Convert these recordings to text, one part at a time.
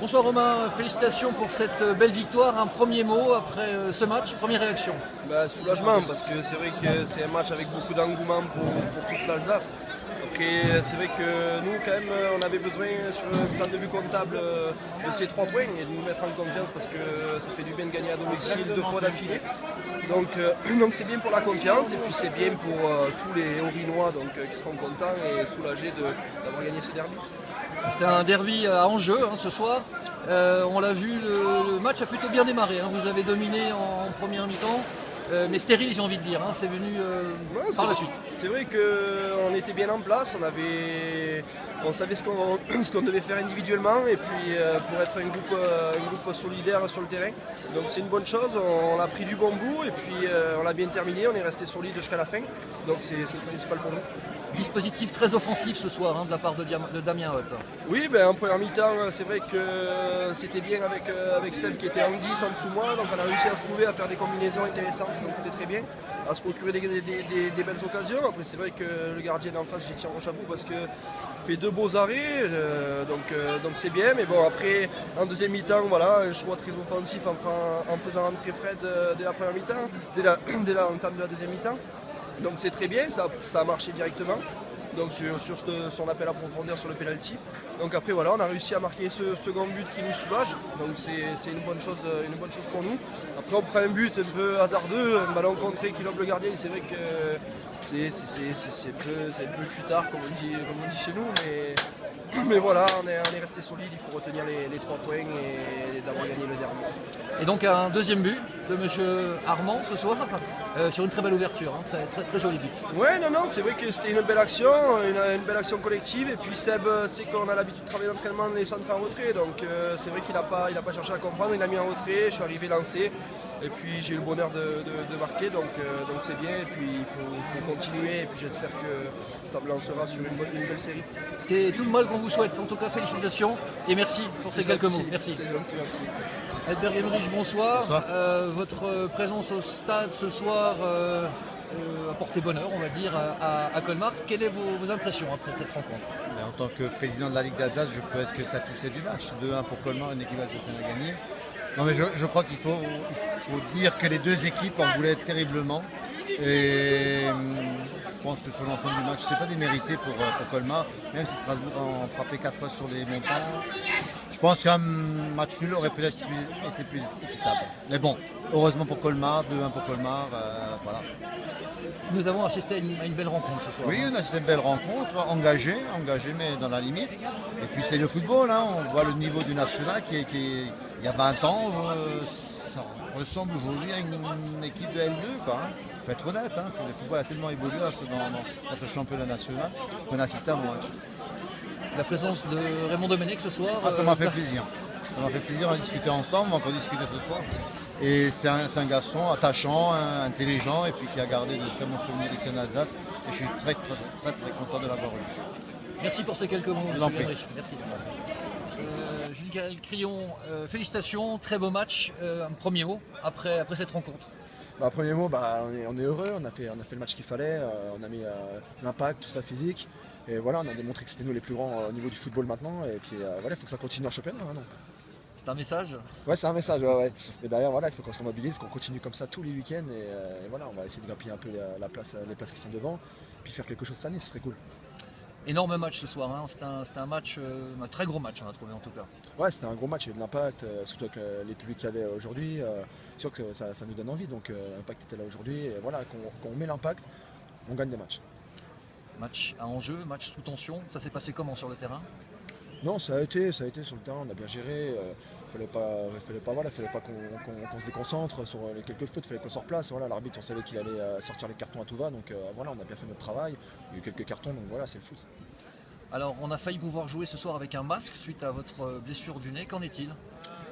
Bonsoir Romain, félicitations pour cette belle victoire. Un premier mot après ce match, première réaction. Soulagement, parce que c'est vrai que c'est un match avec beaucoup d'engouement pour toute l'Alsace. Après, c'est vrai que nous, quand même, on avait besoin sur le plan de vue comptable de ces 3 points et de nous mettre en confiance parce que ça fait du bien de gagner à domicile 2 fois d'affilée. Donc c'est bien pour la confiance et puis c'est bien pour tous les Orinois qui seront contents et soulagés d'avoir gagné ce derby. C'était un derby à enjeu ce soir. On l'a vu, le match a plutôt bien démarré. Vous avez dominé en première mi-temps. Mais stérile, j'ai envie de dire, c'est venu par la suite. C'est vrai qu'on était bien en place, on savait ce qu'on devait faire individuellement et puis pour être un groupe solidaire sur le terrain. Donc c'est une bonne chose, on a pris du bon bout et puis on a bien terminé, on est resté solide jusqu'à la fin. Donc c'est le principal pour nous. Dispositif très offensif ce soir de la part de Damien Hoth. Oui, en première mi-temps, c'est vrai que c'était bien avec Seb qui était en 10 en dessous de moi, donc on a réussi à se trouver, à faire des combinaisons intéressantes, donc c'était très bien, à se procurer des belles occasions. Après c'est vrai que le gardien en face, j'y tire mon chapeau parce que fait 2 beaux arrêts, donc c'est bien, mais bon après en deuxième mi-temps, voilà, un choix très offensif en faisant rentrer Fred dès la première mi-temps, dès l'entame de la deuxième mi-temps. Donc c'est très bien, ça a marché directement. Donc sur son appel à profondeur sur le penalty. Donc après voilà, on a réussi à marquer ce second but qui nous soulage. Donc c'est une bonne chose pour nous. Après on prend un but un peu hasardeux, un ballon contré qui lobe le gardien. C'est vrai que c'est un peu plus tard comme on dit chez nous, mais voilà, on est resté solide, il faut retenir les 3 points et d'avoir gagné le derby. Et donc un deuxième but de M. Armand ce soir, sur une très belle ouverture, très joli but. Ouais, non, c'est vrai que c'était une belle action, une belle action collective. Et puis Seb sait qu'on a l'habitude de travailler l'entraînement les centres en retrait. Donc c'est vrai qu'il n'a pas cherché à comprendre, il a mis en retrait, je suis arrivé lancé. Et puis j'ai eu le bonheur de marquer, donc c'est bien. Et puis il faut continuer. Et puis j'espère que ça me lancera sur une belle série. C'est tout le mal qu'on vous souhaite. En tout cas, félicitations et merci pour ces quelques mots. Merci. C'est gentil, merci. Edberg Emmerich, bonsoir. Bonsoir. Votre présence au stade ce soir a porté bonheur, on va dire, à Colmar. Quelles sont vos impressions après cette rencontre? En tant que président de la Ligue d'Alsace, je peux être que satisfait du match. 2-1 pour Colmar, une équipe alsacienne a gagné. Non mais je crois qu'il faut dire que les deux équipes en voulaient terriblement. Et je pense que sur l'ensemble du match, ce n'est pas démérité pour Colmar, même si Strasbourg a frappé 4 fois sur les montants. Je pense qu'un match nul aurait peut-être été plus équitable. Mais bon, heureusement pour Colmar, 2-1 pour Colmar, voilà. Nous avons assisté à une belle rencontre ce soir. Oui, on a assisté à une belle rencontre, engagée mais dans la limite. Et puis c'est le football, on voit le niveau du national qui il y a 20 ans, ça ressemble aujourd'hui à une équipe de L2. Il faut être honnête, le football a tellement évolué dans ce championnat national qu'on a assisté à un bon match. La présence de Raymond Domenech ce soir. Ça m'a fait plaisir. Ça m'a fait plaisir, on a discuté ensemble, on va encore discuter ce soir. Et c'est un garçon attachant, intelligent et puis qui a gardé de très bons souvenirs ici en Alsace. Et je suis très content de l'avoir eu. Merci pour ces quelques mots, Je vous en M. prie. Emmerich. Merci. Jules Crillon, félicitations, très beau match. Un premier mot après cette rencontre. Premier mot, on est heureux, on a fait le match qu'il fallait, on a mis l'impact, tout ça physique. Et voilà, on a démontré que c'était nous les plus grands au niveau du football maintenant. Et puis voilà, il faut que ça continue en championnat. C'est un message? Ouais, c'est un message. Ouais. Et derrière, voilà, il faut qu'on se mobilise, qu'on continue comme ça tous les week-ends. Et voilà, on va essayer de grappiller un peu les places qui sont devant. Puis faire quelque chose cette année, ce serait cool. Énorme match ce soir, c'était un match, un très gros match on a trouvé en tout cas. Ouais, c'était un gros match, il y a de l'impact, surtout avec les publics qu'il y avait aujourd'hui. C'est sûr que ça nous donne envie, donc l'impact était là aujourd'hui. Et voilà, quand on met l'impact, on gagne des matchs. Match à enjeu, match sous tension, ça s'est passé comment sur le terrain? Non, ça a été sur le terrain, on a bien géré. Il fallait pas qu'on se déconcentre sur les quelques fautes, il fallait qu'on se replace. Voilà, l'arbitre, on savait qu'il allait sortir les cartons à tout va, donc voilà, on a bien fait notre travail. Il y a eu quelques cartons, donc voilà, c'est le foot. Alors, on a failli pouvoir jouer ce soir avec un masque suite à votre blessure du nez, qu'en est-il?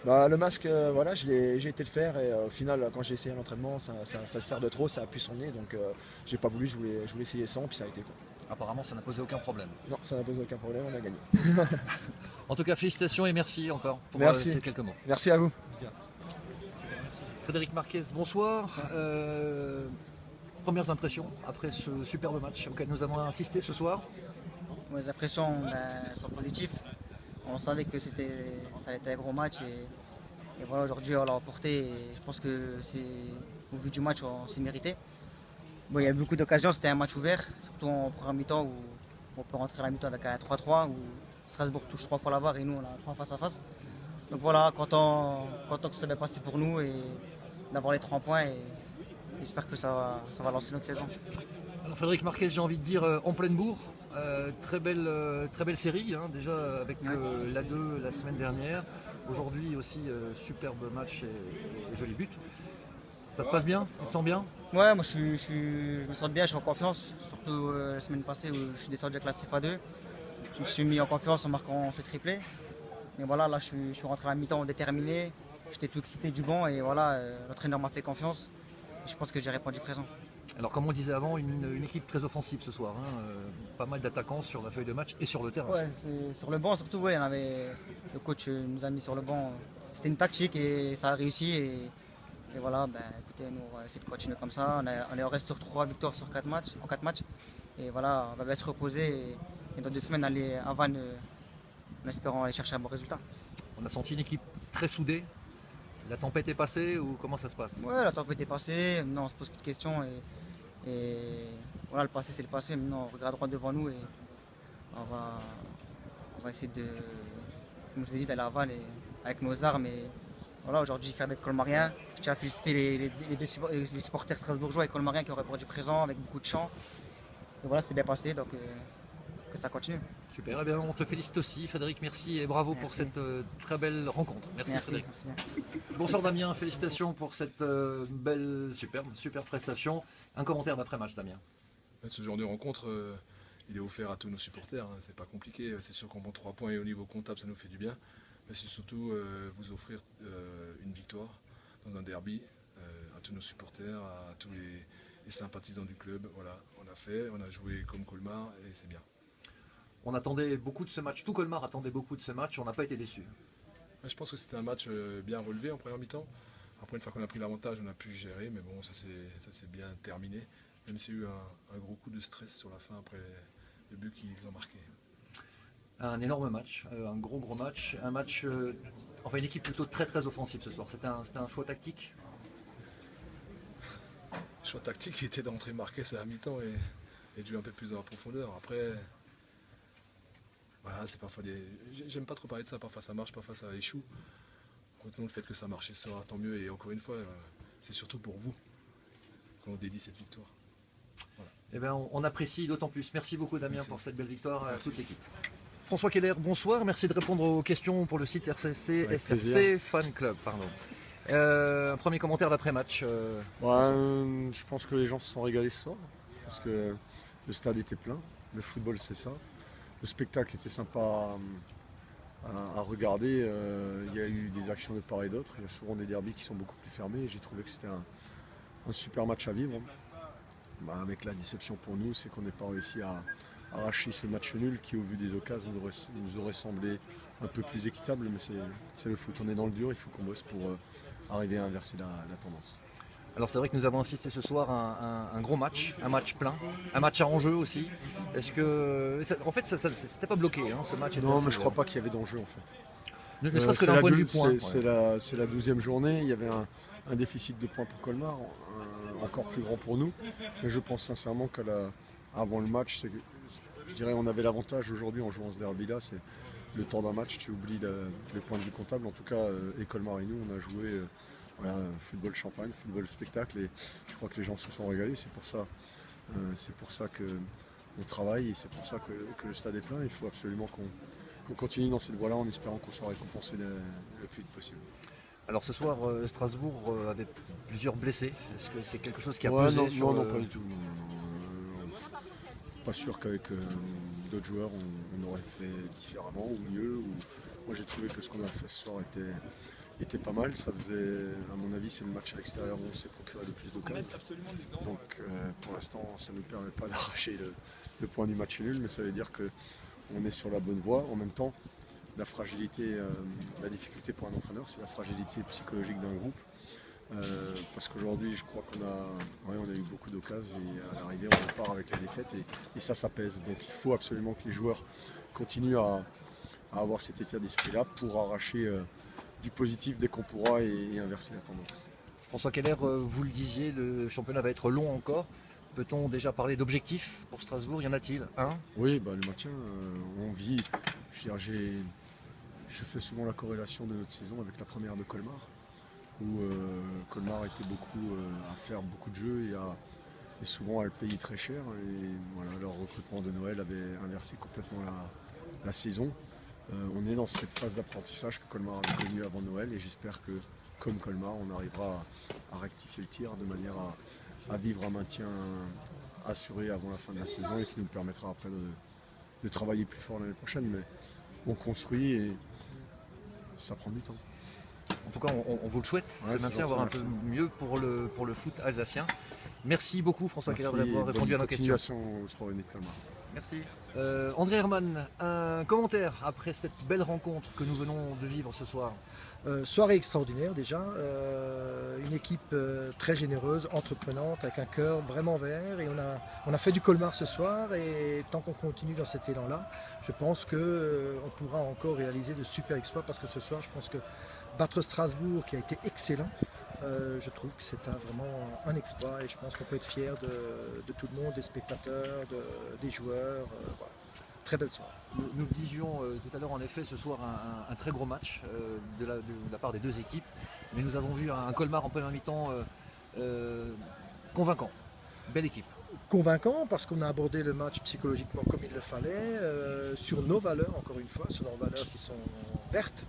Le masque, voilà, j'ai été le faire et au final, quand j'ai essayé l'entraînement, ça sert de trop, ça appuie son nez, donc j'ai pas voulu, je voulais essayer sans, puis ça a été quoi. Apparemment, ça n'a posé aucun problème. Non, ça n'a posé aucun problème, on a gagné. En tout cas, félicitations et merci encore pour ces quelques mots. Merci à vous. Frédéric Marquez, bonsoir. Premières impressions après ce superbe match auquel nous avons assisté ce soir? Les impressions sont positives. On savait que ça allait être un gros match et voilà, aujourd'hui on l'a remporté et je pense que au vu du match on s'est mérité. Bon, il y a eu beaucoup d'occasions, c'était un match ouvert, surtout en première mi-temps où on peut rentrer à la mi-temps avec un 3-3 où Strasbourg touche 3 fois la VAR et nous on a 3 face à face. Donc voilà, content que ça s'est passé pour nous et d'avoir les 3 points et j'espère que ça va lancer notre saison. Alors Frédéric Marquez, j'ai envie de dire en pleine bourre, très belle série, hein, déjà avec la 2 la semaine dernière. Aujourd'hui aussi, superbe match et joli but. Ça se passe bien? Tu te sens bien? Ouais, moi je me sens bien, je suis en confiance, surtout la semaine passée où je suis descendu avec la CFA2. Je me suis mis en confiance en marquant ce triplé. Mais voilà, là je suis rentré à la mi-temps déterminé, j'étais tout excité du banc et voilà, l'entraîneur m'a fait confiance et je pense que j'ai répondu présent. Alors comme on disait avant, une équipe très offensive ce soir, hein, pas mal d'attaquants sur la feuille de match et sur le terrain. Ouais, sur le banc surtout, ouais, le coach nous a mis sur le banc. C'était une tactique et ça a réussi et voilà, ben, écoutez, nous on va essayer de continuer comme ça. On reste sur 3 victoires sur 4 matchs, en 4 matchs et voilà, on va bien se reposer et dans 2 semaines aller à Vannes en espérant aller chercher un bon résultat. On a senti une équipe très soudée. La tempête est passée ou comment ça se passe? Ouais, la tempête est passée, maintenant on se pose plus de questions et voilà, le passé c'est le passé, maintenant on regarde droit devant nous et on va essayer de, comme je vous ai dit, d'aller à Vannes avec nos armes et voilà, aujourd'hui faire d'être colmarien. Je tiens à féliciter les supporters strasbourgeois et colmariens qui ont répondu présent avec beaucoup de chants. Et voilà, c'est bien passé, donc que ça continue. Super, eh bien, on te félicite aussi Frédéric, merci et bravo pour cette très belle rencontre. Merci Frédéric. Merci bien. Bonsoir Damien, félicitations pour cette belle, superbe prestation. Un commentaire d'après-match Damien. Ce genre de rencontre, il est offert à tous nos supporters, hein. C'est pas compliqué, c'est sûr qu'on prend 3 points et au niveau comptable ça nous fait du bien. Mais c'est surtout vous offrir une victoire dans un derby à tous nos supporters, à tous les sympathisants du club. Voilà, on a joué comme Colmar et c'est bien. On attendait beaucoup de ce match, tout Colmar attendait beaucoup de ce match, on n'a pas été déçus. Je pense que c'était un match bien relevé en première mi-temps. Après, une fois qu'on a pris l'avantage, on a pu gérer, mais bon, ça s'est bien terminé. Même s'il y a eu un gros coup de stress sur la fin après le but qu'ils ont marqué. Un énorme match, un gros match, enfin une équipe plutôt très offensive ce soir. C'était un choix tactique? Le choix tactique était d'entrer marquer à la mi-temps et de jouer un peu plus dans la profondeur. Après, voilà, c'est parfois des. J'aime pas trop parler de ça, parfois ça marche, parfois ça échoue. Retenons le fait que ça marche sera tant mieux et encore une fois, c'est surtout pour vous qu'on dédie cette victoire. Voilà. Eh bien, on apprécie d'autant plus. Merci beaucoup Damien pour cette belle victoire à toute l'équipe. François Keller, bonsoir, merci de répondre aux questions pour le site SRC Fan Club. Un premier commentaire d'après-match. Je pense que les gens se sont régalés ce soir, parce que le stade était plein, le football c'est ça, le spectacle était sympa à regarder, il y a eu des actions de part et d'autre, il y a souvent des derbys qui sont beaucoup plus fermés, et j'ai trouvé que c'était un super match à vivre. Avec la déception pour nous, c'est qu'on n'ait pas réussi à arracher ce match nul qui, au vu des occasions, nous aurait semblé un peu plus équitable, mais c'est le foot, on est dans le dur, il faut qu'on bosse pour arriver à inverser la tendance. Alors c'est vrai que nous avons assisté ce soir à un gros match, un match plein, un match à enjeu aussi. Est-ce que, en fait, ça c'était pas bloqué, hein, ce match? Non, mais je crois pas qu'il y avait d'enjeu en fait. Ne serait-ce que d'un point de vue point. C'est la 12e journée, il y avait un déficit de points pour Colmar, encore plus grand pour nous, mais je pense sincèrement qu'avant le match, je dirais on avait l'avantage aujourd'hui en jouant ce derby-là, c'est le temps d'un match, tu oublies les points de vue comptables. En tout cas, Colmar et nous, on a joué football champagne, football spectacle, et je crois que les gens se sont régalés. C'est pour ça qu'on travaille et c'est pour ça que le stade est plein. Il faut absolument qu'on continue dans cette voie-là en espérant qu'on soit récompensé le plus vite possible. Alors ce soir, Strasbourg avait plusieurs blessés. Est-ce que c'est quelque chose qui a pesé pesé Non, pas du tout. Pas sûr qu'avec d'autres joueurs on aurait fait différemment ou mieux. Moi j'ai trouvé que ce qu'on a fait ce soir était pas mal. Ça faisait, à mon avis, c'est le match à l'extérieur où on s'est procuré le plus d'occasions. Donc pour l'instant ça ne nous permet pas d'arracher le point du match nul, mais ça veut dire qu'on est sur la bonne voie. En même temps, la fragilité, la difficulté pour un entraîneur, c'est la fragilité psychologique d'un groupe. Parce qu'aujourd'hui, je crois qu'on a eu beaucoup d'occasions et à l'arrivée, on repart avec la défaite et ça pèse. Donc il faut absolument que les joueurs continuent à avoir cet état d'esprit-là pour arracher du positif dès qu'on pourra et inverser la tendance. François Keller, vous le disiez, le championnat va être long encore. Peut-on déjà parler d'objectifs pour Strasbourg? Y en a-t-il un? Oui, le maintien, on vit. Je fais souvent la corrélation de notre saison avec la première de Colmar, où Colmar était beaucoup à faire beaucoup de jeux et souvent à le payer très cher. Et voilà, leur recrutement de Noël avait inversé complètement la saison. On est dans cette phase d'apprentissage que Colmar avait connue avant Noël et j'espère que, comme Colmar, on arrivera à rectifier le tir de manière à vivre un maintien assuré avant la fin de la saison et qui nous permettra après de travailler plus fort l'année prochaine. Mais on construit et ça prend du temps. En tout cas, on vous le souhaite, ce maintien, voir un peu mieux pour le foot alsacien. Merci beaucoup François Keller d'avoir répondu à nos questions. Continuation au Sport Unique Colmar. Merci. André Herman, un commentaire après cette belle rencontre que nous venons de vivre ce soir? Soirée extraordinaire déjà, une équipe très généreuse, entreprenante, avec un cœur vraiment vert et on a fait du Colmar ce soir et tant qu'on continue dans cet élan-là, je pense qu'on pourra encore réaliser de super exploits parce que ce soir je pense que battre Strasbourg qui a été excellent, je trouve que c'est vraiment un exploit et je pense qu'on peut être fier de tout le monde, des spectateurs, des joueurs. Voilà. Très belle soirée. Nous le disions tout à l'heure, en effet, ce soir un très gros match de la part des deux équipes, mais nous avons vu un Colmar en première mi-temps convaincant. Belle équipe. Convaincant parce qu'on a abordé le match psychologiquement comme il le fallait, sur nos valeurs, encore une fois, sur nos valeurs qui sont vertes.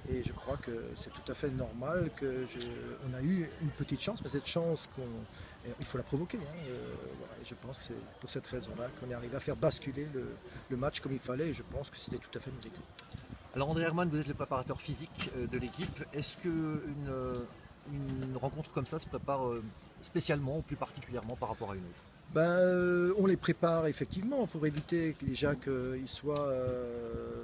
Et je crois que c'est tout à fait normal qu'on a eu une petite chance, mais cette chance, il faut la provoquer. Voilà. Et je pense que c'est pour cette raison-là qu'on est arrivé à faire basculer le match comme il fallait et je pense que c'était tout à fait mérité. Alors André Herman, vous êtes le préparateur physique de l'équipe. Est-ce qu'une rencontre comme ça se prépare spécialement ou plus particulièrement par rapport à une autre? On les prépare effectivement pour éviter déjà qu'ils soient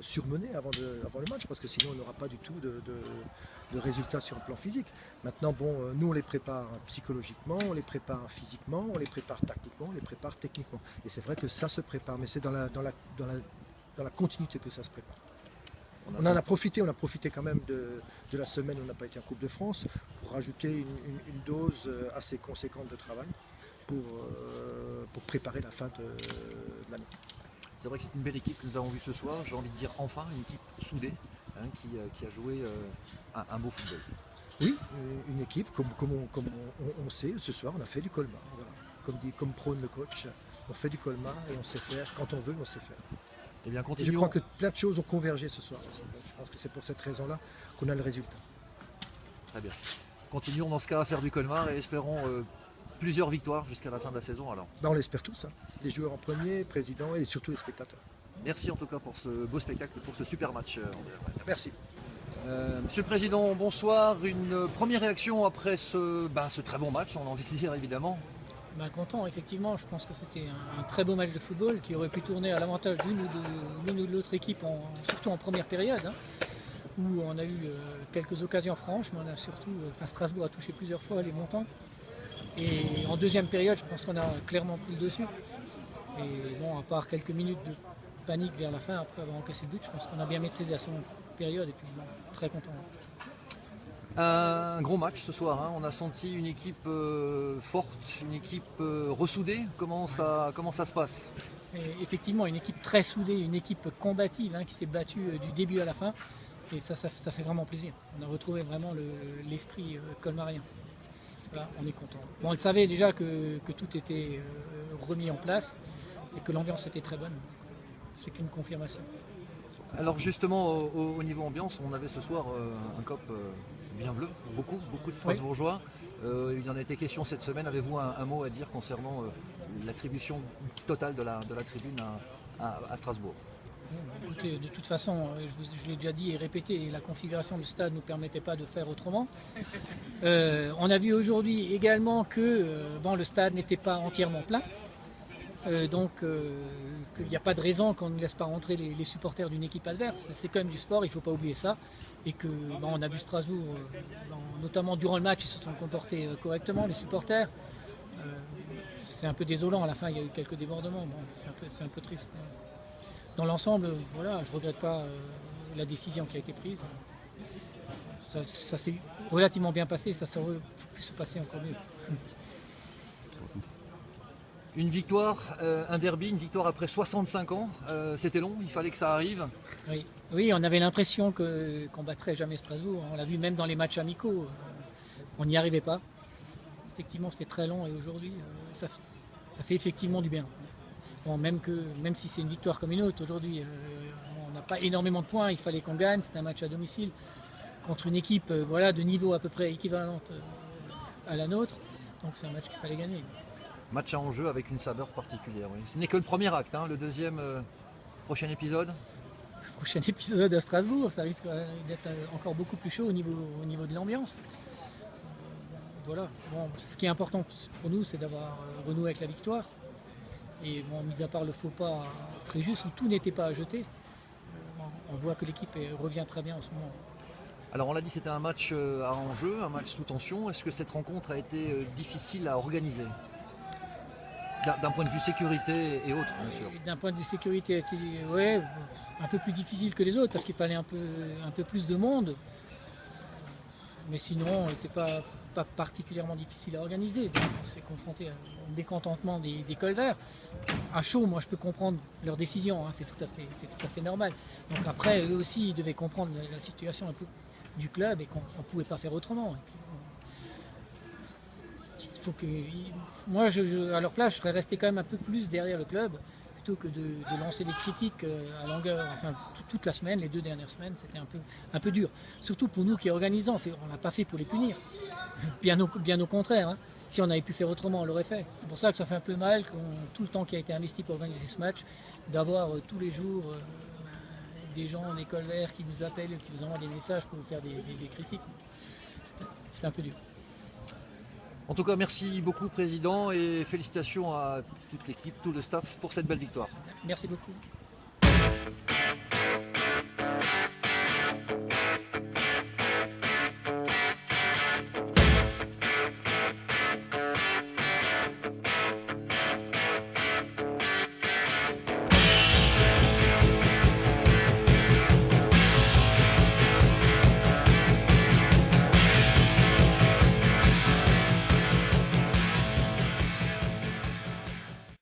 surmenés avant le match parce que sinon on n'aura pas du tout de résultats sur le plan physique. Maintenant, nous on les prépare psychologiquement, on les prépare physiquement, on les prépare tactiquement, on les prépare techniquement. Et c'est vrai que ça se prépare, mais c'est dans la continuité que ça se prépare. On a profité quand même de la semaine où on n'a pas été en Coupe de France pour rajouter une dose assez conséquente de travail. Pour préparer la fin de l'année. C'est vrai que c'est une belle équipe que nous avons vue ce soir, j'ai envie de dire enfin une équipe soudée qui a joué un beau football. Oui, une équipe comme on sait, ce soir on a fait du Colmar. Voilà. Comme prône le coach, on fait du Colmar et on sait faire, quand on veut on sait faire. Eh bien, et je crois que plein de choses ont convergé ce soir aussi. Donc, je pense que c'est pour cette raison-là qu'on a le résultat. Très bien. Continuons dans ce cas à faire du Colmar et espérons plusieurs victoires jusqu'à la fin de la saison alors. On l'espère tous, les joueurs en premier, président et surtout les spectateurs. Merci en tout cas pour ce beau spectacle, pour ce super match. Merci. Monsieur le Président, bonsoir. Une première réaction après ce très bon match, on a envie de dire évidemment. Content, effectivement. Je pense que c'était un très beau match de football qui aurait pu tourner à l'avantage d'une ou de l'autre équipe, surtout en première période, où on a eu quelques occasions franches, mais on a surtout, Strasbourg a touché plusieurs fois les montants. Et en deuxième période, je pense qu'on a clairement pris le dessus. Et à part quelques minutes de panique vers la fin, après avoir encaissé le but, je pense qu'on a bien maîtrisé la seconde période et puis très content. Un gros match ce soir, on a senti une équipe forte, une équipe ressoudée. Comment ça se passe? Et effectivement, une équipe très soudée, une équipe combative qui s'est battue du début à la fin. Et ça fait vraiment plaisir. On a retrouvé vraiment l'esprit colmarien. Voilà, on est content. On le savait déjà que tout était remis en place et que l'ambiance était très bonne. C'est qu'une confirmation. Alors justement, au niveau ambiance, on avait ce soir un COP bien bleu, beaucoup de Strasbourgeois. Il y en a été question cette semaine. Avez-vous un mot à dire concernant l'attribution totale de la tribune à Strasbourg? Écoutez, de toute façon, je l'ai déjà dit et répété, la configuration du stade ne nous permettait pas de faire autrement. On a vu aujourd'hui également que le stade n'était pas entièrement plein. Donc qu'il n'y a pas de raison qu'on ne laisse pas rentrer les supporters d'une équipe adverse. C'est quand même du sport, il ne faut pas oublier ça. Et que on a vu Strasbourg, notamment durant le match, ils se sont comportés correctement, les supporters. C'est un peu désolant, à la fin il y a eu quelques débordements, c'est un peu triste. Mais dans l'ensemble, je ne regrette pas la décision qui a été prise. Ça s'est relativement bien passé, ça aurait pu se passer encore mieux. Une victoire, un derby, une victoire après 65 ans, c'était long, il fallait que ça arrive. Oui, on avait l'impression qu'on battrait jamais Strasbourg. On l'a vu même dans les matchs amicaux, on n'y arrivait pas. Effectivement, c'était très long et aujourd'hui, ça fait effectivement du bien. Bon, même si c'est une victoire comme une autre, aujourd'hui, on n'a pas énormément de points, il fallait qu'on gagne, c'était un match à domicile contre une équipe de niveau à peu près équivalente à la nôtre. Donc c'est un match qu'il fallait gagner. Match à enjeu avec une saveur particulière. Oui. Ce n'est que le premier acte, le deuxième, prochain épisode. Le prochain épisode à Strasbourg, ça risque d'être encore beaucoup plus chaud au niveau de l'ambiance. Voilà. Bon, ce qui est important pour nous, c'est d'avoir renoué avec la victoire. Et bon, mis à part le faux pas à Fréjus où tout n'était pas à jeter, on voit que l'équipe revient très bien en ce moment. Alors on l'a dit, c'était un match à enjeu, un match sous tension. Est-ce que cette rencontre a été difficile à organiser ? D'un point de vue sécurité et autres, bien sûr. D'un point de vue sécurité, un peu plus difficile que les autres parce qu'il fallait un peu plus de monde. Mais sinon, on n'était pas particulièrement difficile à organiser. Donc, on s'est confronté à un décontentement des Colverts. À chaud, moi, je peux comprendre leur décision. C'est tout à fait normal. Donc après, eux aussi, ils devaient comprendre la situation un peu du club et qu'on ne pouvait pas faire autrement. Et puis, il faut que moi, à leur place, je serais resté quand même un peu plus derrière le club plutôt que de lancer des critiques à longueur, enfin toute la semaine, les 2 dernières semaines, c'était un peu dur. Surtout pour nous qui organisons, on l'a pas fait pour les punir. Bien au contraire. Si on avait pu faire autrement, on l'aurait fait. C'est pour ça que ça fait un peu mal, tout le temps qui a été investi pour organiser ce match, d'avoir tous les jours des gens, des Colverts qui vous appellent, qui vous envoient des messages pour vous faire des critiques. C'était un peu dur. En tout cas, merci beaucoup, Président, et félicitations à toute l'équipe, tout le staff pour cette belle victoire. Merci beaucoup.